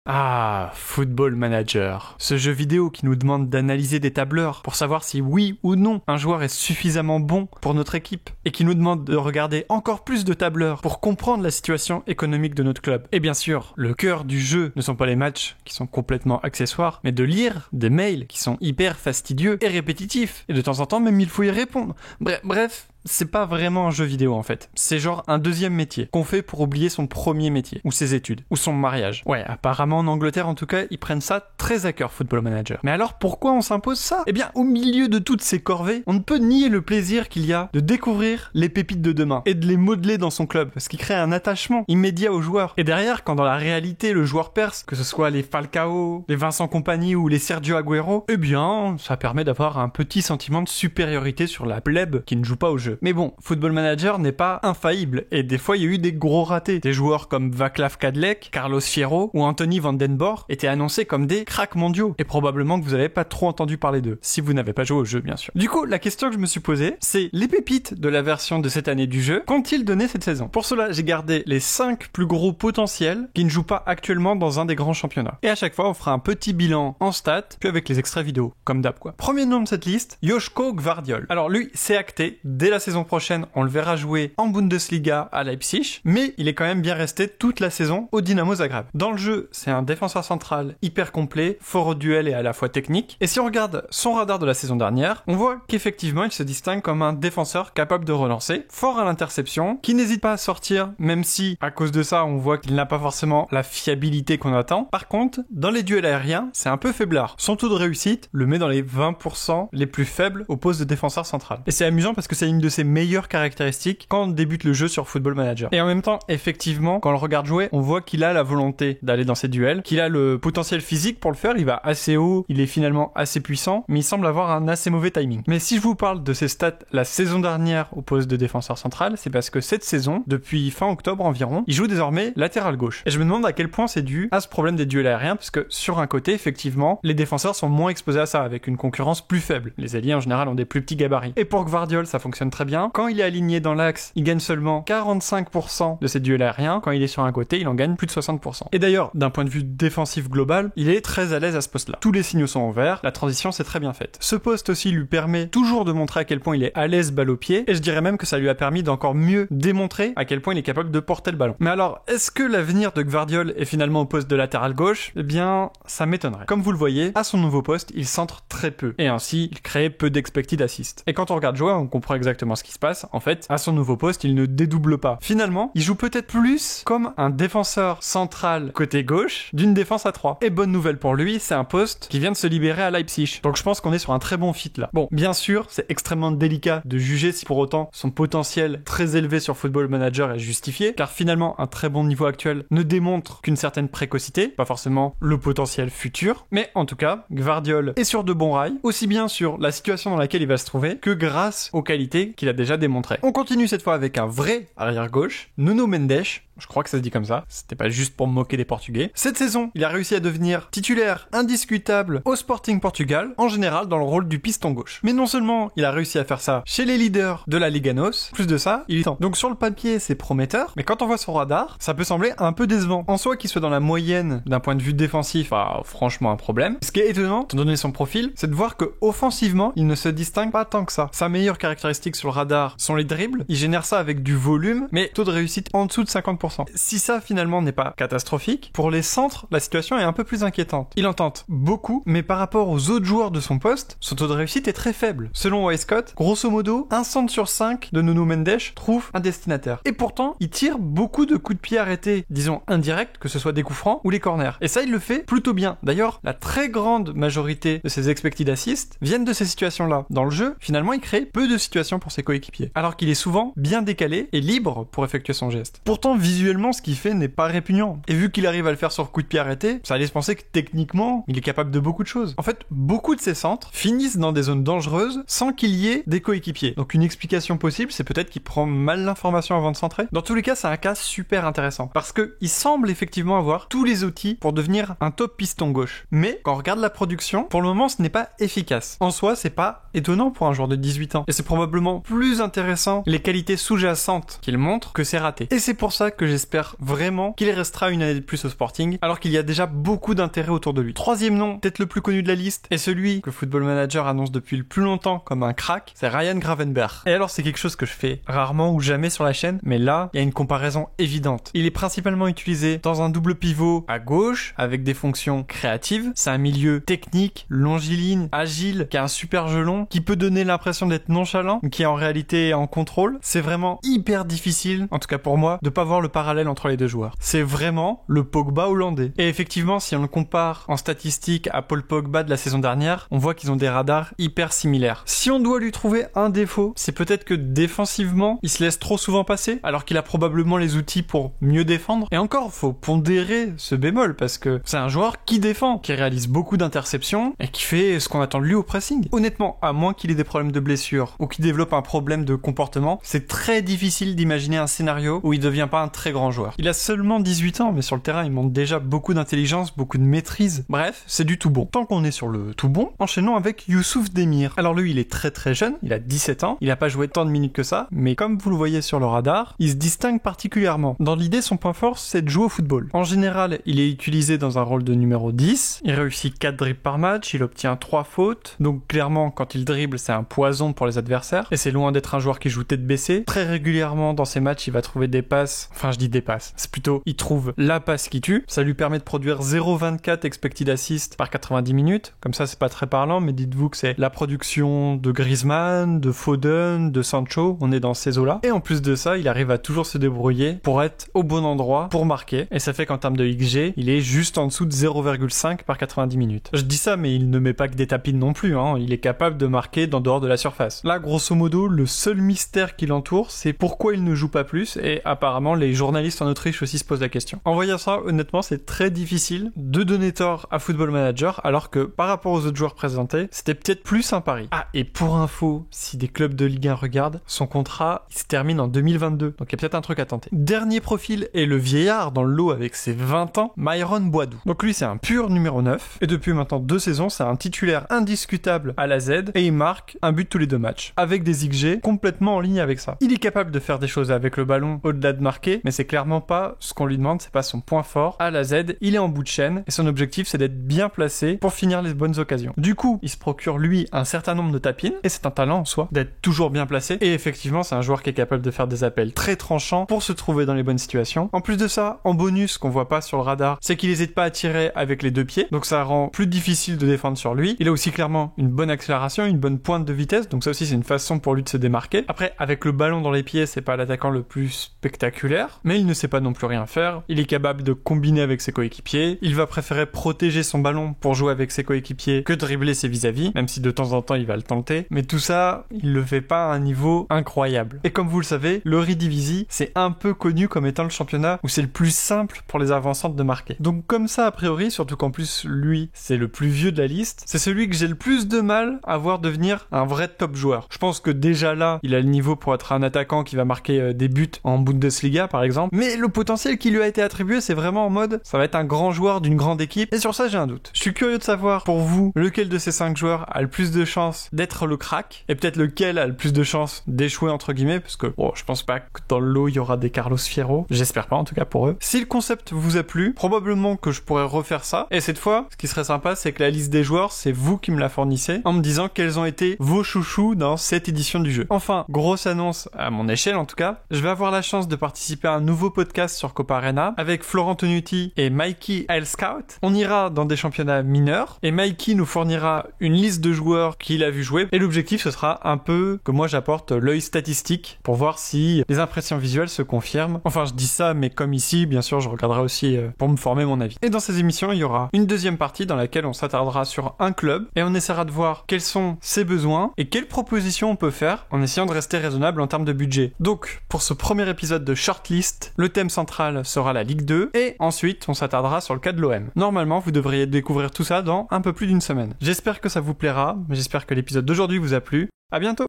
Ah, Football Manager. Ce jeu vidéo qui nous demande d'analyser des tableurs pour savoir si oui ou non un joueur est suffisamment bon pour notre équipe et qui nous demande de regarder encore plus de tableurs pour comprendre la situation économique de notre club. Et bien sûr, le cœur du jeu ne sont pas les matchs qui sont complètement accessoires, mais de lire des mails qui sont hyper fastidieux et répétitifs. Et de temps en temps, même il faut y répondre. Bref. C'est pas vraiment un jeu vidéo en fait. C'est genre un deuxième métier qu'on fait pour oublier son premier métier, ou ses études, ou son mariage. Ouais, apparemment en Angleterre en tout cas, ils prennent ça très à cœur, Football Manager. Mais alors pourquoi on s'impose ça ? Eh bien, au milieu de toutes ces corvées, on ne peut nier le plaisir qu'il y a de découvrir les pépites de demain et de les modeler dans son club, ce qui crée un attachement immédiat aux joueurs. Et derrière, quand dans la réalité le joueur perce, que ce soit les Falcao, les Vincent Kompany ou les Sergio Agüero, eh bien, ça permet d'avoir un petit sentiment de supériorité sur la plèbe qui ne joue pas au jeu. Mais bon, Football Manager n'est pas infaillible, et des fois il y a eu des gros ratés. Des joueurs comme Václav Kadlec, Carlos Fierro ou Anthony Van Den Boer étaient annoncés comme des cracks mondiaux, et probablement que vous n'avez pas trop entendu parler d'eux, si vous n'avez pas joué au jeu bien sûr. Du coup, la question que je me suis posée, c'est les pépites de la version de cette année du jeu, qu'ont-ils donné cette saison ? Pour cela, j'ai gardé les 5 plus gros potentiels qui ne jouent pas actuellement dans un des grands championnats. Et à chaque fois, on fera un petit bilan en stats, puis avec les extraits vidéo, comme d'hab quoi. Premier nom de cette liste, Joško Gvardiol. Alors lui, c'est acté, dès la saison prochaine, on le verra jouer en Bundesliga à Leipzig, mais il est quand même bien resté toute la saison au Dynamo Zagreb. Dans le jeu, c'est un défenseur central hyper complet, fort au duel et à la fois technique. Et si on regarde son radar de la saison dernière, on voit qu'effectivement, il se distingue comme un défenseur capable de relancer, fort à l'interception, qui n'hésite pas à sortir, même si, à cause de ça, on voit qu'il n'a pas forcément la fiabilité qu'on attend. Par contre, dans les duels aériens, c'est un peu faiblard. Son taux de réussite le met dans les 20% les plus faibles au poste de défenseur central. Et c'est amusant parce que c'est une de ses meilleures caractéristiques quand on débute le jeu sur Football Manager. Et en même temps, effectivement, quand on le regarde jouer, on voit qu'il a la volonté d'aller dans ces duels, qu'il a le potentiel physique pour le faire, il va assez haut, il est finalement assez puissant, mais il semble avoir un assez mauvais timing. Mais si je vous parle de ses stats la saison dernière au poste de défenseur central, c'est parce que cette saison, depuis fin octobre environ, il joue désormais latéral gauche. Et je me demande à quel point c'est dû à ce problème des duels aériens, parce que sur un côté, effectivement, les défenseurs sont moins exposés à ça, avec une concurrence plus faible. Les ailiers en général ont des plus petits gabarits. Et pour Gvardiol, ça fonctionne très bien. Quand il est aligné dans l'axe, il gagne seulement 45% de ses duels aériens. Quand il est sur un côté, il en gagne plus de 60%. Et d'ailleurs, d'un point de vue défensif global, il est très à l'aise à ce poste-là. Tous les signaux sont ouverts, la transition c'est très bien faite. Ce poste aussi lui permet toujours de montrer à quel point il est à l'aise balle au pied, et je dirais même que ça lui a permis d'encore mieux démontrer à quel point il est capable de porter le ballon. Mais alors, est-ce que l'avenir de Gvardiol est finalement au poste de latéral gauche ? Eh bien, ça m'étonnerait. Comme vous le voyez, à son nouveau poste, il centre très peu, et ainsi, il crée peu d'expected assists. Et quand on regarde jouer, on comprend exactement ce qui se passe. En fait, à son nouveau poste, il ne dédouble pas. Finalement, il joue peut-être plus comme un défenseur central côté gauche d'une défense à 3. Et bonne nouvelle pour lui, c'est un poste qui vient de se libérer à Leipzig. Donc je pense qu'on est sur un très bon fit là. Bon, bien sûr, c'est extrêmement délicat de juger si pour autant son potentiel très élevé sur Football Manager est justifié, car finalement un très bon niveau actuel ne démontre qu'une certaine précocité, pas forcément le potentiel futur, mais en tout cas, Gvardiol est sur de bons rails, aussi bien sur la situation dans laquelle il va se trouver que grâce aux qualités qu'il a déjà démontrées. On continue cette fois avec un vrai arrière-gauche, Nuno Mendes. Je crois que ça se dit comme ça, c'était pas juste pour me moquer des Portugais. Cette saison, il a réussi à devenir titulaire indiscutable au Sporting Portugal, en général dans le rôle du piston gauche. Mais non seulement il a réussi à faire ça chez les leaders de la Liga NOS, plus de ça, il est temps. Donc sur le papier, c'est prometteur, mais quand on voit son radar, ça peut sembler un peu décevant. En soi, qu'il soit dans la moyenne d'un point de vue défensif, franchement un problème. Ce qui est étonnant, étant donné son profil, c'est de voir que offensivement, il ne se distingue pas tant que ça. Sa meilleure caractéristique sur le radar sont les dribbles, il génère ça avec du volume, mais taux de réussite en dessous de 50%. Si ça finalement n'est pas catastrophique, pour les centres, la situation est un peu plus inquiétante. Il en tente beaucoup, mais par rapport aux autres joueurs de son poste, son taux de réussite est très faible. Selon Wyscott, grosso modo, 1 centre sur 5 de Nuno Mendes trouve un destinataire. Et pourtant, il tire beaucoup de coups de pied arrêtés, disons indirects, que ce soit des coups francs ou les corners. Et ça, il le fait plutôt bien. D'ailleurs, la très grande majorité de ses expected assists viennent de ces situations-là. Dans le jeu, finalement, il crée peu de situations pour ses coéquipiers, alors qu'il est souvent bien décalé et libre pour effectuer son geste. Pourtant, visuellement, ce qu'il fait n'est pas répugnant. Et vu qu'il arrive à le faire sur coup de pied arrêté, ça laisse penser que techniquement, il est capable de beaucoup de choses. En fait, beaucoup de ses centres finissent dans des zones dangereuses sans qu'il y ait des coéquipiers. Donc une explication possible, c'est peut-être qu'il prend mal l'information avant de centrer. Dans tous les cas, c'est un cas super intéressant. Parce que il semble effectivement avoir tous les outils pour devenir un top piston gauche. Mais, quand on regarde la production, pour le moment, ce n'est pas efficace. En soi, c'est pas étonnant pour un joueur de 18 ans. Et c'est probablement plus intéressant les qualités sous-jacentes qu'il montre que ses ratés. Et c'est pour ça que que j'espère vraiment qu'il restera une année de plus au Sporting, alors qu'il y a déjà beaucoup d'intérêt autour de lui. Troisième nom, peut-être le plus connu de la liste, est celui que Football Manager annonce depuis le plus longtemps comme un crack, c'est Ryan Gravenberch. Et alors c'est quelque chose que je fais rarement ou jamais sur la chaîne, mais là, il y a une comparaison évidente. Il est principalement utilisé dans un double pivot à gauche, avec des fonctions créatives. C'est un milieu technique, longiligne, agile, qui a un super jeu long, qui peut donner l'impression d'être nonchalant, mais qui est en réalité en contrôle. C'est vraiment hyper difficile, en tout cas pour moi, de pas voir le parallèle entre les deux joueurs. C'est vraiment le Pogba hollandais. Et effectivement, si on le compare en statistiques à Paul Pogba de la saison dernière, on voit qu'ils ont des radars hyper similaires. Si on doit lui trouver un défaut, c'est peut-être que défensivement, il se laisse trop souvent passer, alors qu'il a probablement les outils pour mieux défendre. Et encore, faut pondérer ce bémol, parce que c'est un joueur qui défend, qui réalise beaucoup d'interceptions, et qui fait ce qu'on attend de lui au pressing. Honnêtement, à moins qu'il ait des problèmes de blessure, ou qu'il développe un problème de comportement, c'est très difficile d'imaginer un scénario où il devient pas un très grand joueur. Il a seulement 18 ans, mais sur le terrain, il montre déjà beaucoup d'intelligence, beaucoup de maîtrise. Bref, c'est du tout bon. Tant qu'on est sur le tout bon, enchaînons avec Youssouf Demir. Alors lui, il est très très jeune, il a 17 ans, il a pas joué tant de minutes que ça, mais comme vous le voyez sur le radar, il se distingue particulièrement. Dans l'idée, son point fort, c'est de jouer au football. En général, il est utilisé dans un rôle de numéro 10, il réussit 4 dribbles par match, il obtient 3 fautes, donc clairement, quand il dribble, c'est un poison pour les adversaires, et c'est loin d'être un joueur qui joue tête baissée. Très régulièrement, dans ses matchs, il va trouver des passes, enfin je dis des passes, c'est plutôt, il trouve la passe qui tue, ça lui permet de produire 0,24 expected assist par 90 minutes, comme ça c'est pas très parlant, mais dites-vous que c'est la production de Griezmann, de Foden, de Sancho, on est dans ces eaux-là, et en plus de ça, il arrive à toujours se débrouiller pour être au bon endroit, pour marquer, et ça fait qu'en termes de XG, il est juste en dessous de 0,5 par 90 minutes. Je dis ça, mais il ne met pas que des tapines non plus, hein. Il est capable de marquer dans dehors de la surface. Là, grosso modo, le seul mystère qui l'entoure, c'est pourquoi il ne joue pas plus, et apparemment, les journalistes en Autriche aussi se posent la question. En voyant ça, honnêtement, c'est très difficile de donner tort à Football Manager, alors que par rapport aux autres joueurs présentés, c'était peut-être plus un pari. Ah, et pour info, si des clubs de Ligue 1 regardent, son contrat, il se termine en 2022, donc il y a peut-être un truc à tenter. Dernier profil est le vieillard dans le lot avec ses 20 ans, Myron Boadou. Donc lui, c'est un pur numéro 9, et depuis maintenant 2 saisons, c'est un titulaire indiscutable à la Z, et il marque un but tous les 2 matchs, avec des XG complètement en ligne avec ça. Il est capable de faire des choses avec le ballon au-delà de marquer, mais c'est clairement pas ce qu'on lui demande, c'est pas son point fort. À la Z, il est en bout de chaîne, et son objectif, c'est d'être bien placé pour finir les bonnes occasions. Du coup, il se procure, lui, un certain nombre de tapines, et c'est un talent en soi, d'être toujours bien placé, et effectivement, c'est un joueur qui est capable de faire des appels très tranchants pour se trouver dans les bonnes situations. En plus de ça, en bonus, qu'on voit pas sur le radar, c'est qu'il n'hésite pas à tirer avec les 2 pieds, donc ça rend plus difficile de défendre sur lui. Il a aussi clairement une bonne accélération, une bonne pointe de vitesse, donc ça aussi c'est une façon pour lui de se démarquer. Après, avec le ballon dans les pieds, c'est pas l'attaquant le plus spectaculaire, mais il ne sait pas non plus rien faire. Il est capable de combiner avec ses coéquipiers, il va préférer protéger son ballon pour jouer avec ses coéquipiers que dribbler ses vis-à-vis, même si de temps en temps il va le tenter, mais tout ça, il le fait pas à un niveau incroyable. Et comme vous le savez, le Eredivisie, c'est un peu connu comme étant le championnat où c'est le plus simple pour les avancantes de marquer. Donc comme ça, a priori, surtout qu'en plus, lui, c'est le plus vieux de la liste, c'est celui que j'ai le plus de mal à voir devenir un vrai top joueur. Je pense que déjà là, il a le niveau pour être un attaquant qui va marquer des buts en Bundesliga, par exemple, mais le potentiel qui lui a été attribué, c'est vraiment en mode, ça va être un grand joueur d'une grande équipe, et sur ça, j'ai un doute. Je suis curieux de savoir, pour vous, lequel de ces 5 joueurs a le plus de chances d'être le crack, et peut-être lequel a le plus de chances d'échouer, entre guillemets, parce que, bon, je pense pas que dans le lot, il y aura des Carlos Fierro. J'espère pas, en tout cas pour eux. Si le concept vous a plu, probablement que je pourrais refaire ça, et cette fois, ce qui serait sympa, c'est que la liste des joueurs, c'est vous qui me la fournissez, en me disant quels ont été vos chouchous dans cette édition du jeu. Enfin, grosse annonce, à mon échelle en tout cas, je vais avoir la chance de participer à un nouveau podcast sur Copa Arena, avec Florent Tonuti et Mikey L Scout. On ira dans des championnats mineurs, et Mikey nous fournira une liste de joueurs qu'il a vu jouer, et l'objectif ce sera un peu que moi j'apporte l'œil statistique, pour voir si les impressions visuelles se confirment. Enfin, je dis ça, mais comme ici, bien sûr, je regarderai aussi pour me former mon avis. Et dans ces émissions, il y aura une deuxième partie dans laquelle on s'attardera sur un club, et on essaiera de voir quels sont ses besoins, et quelles propositions on peut faire, en essayant de rester raisonnable en termes de budget. Donc, pour ce premier épisode de Shortlist, le thème central sera la Ligue 2, et ensuite, on s'attardera sur le cas de l'OM. Normalement, vous devriez découvrir tout ça dans un peu plus d'une semaine. J'espère que ça vous plaira, j'espère que l'épisode d'aujourd'hui vous a plu. À bientôt!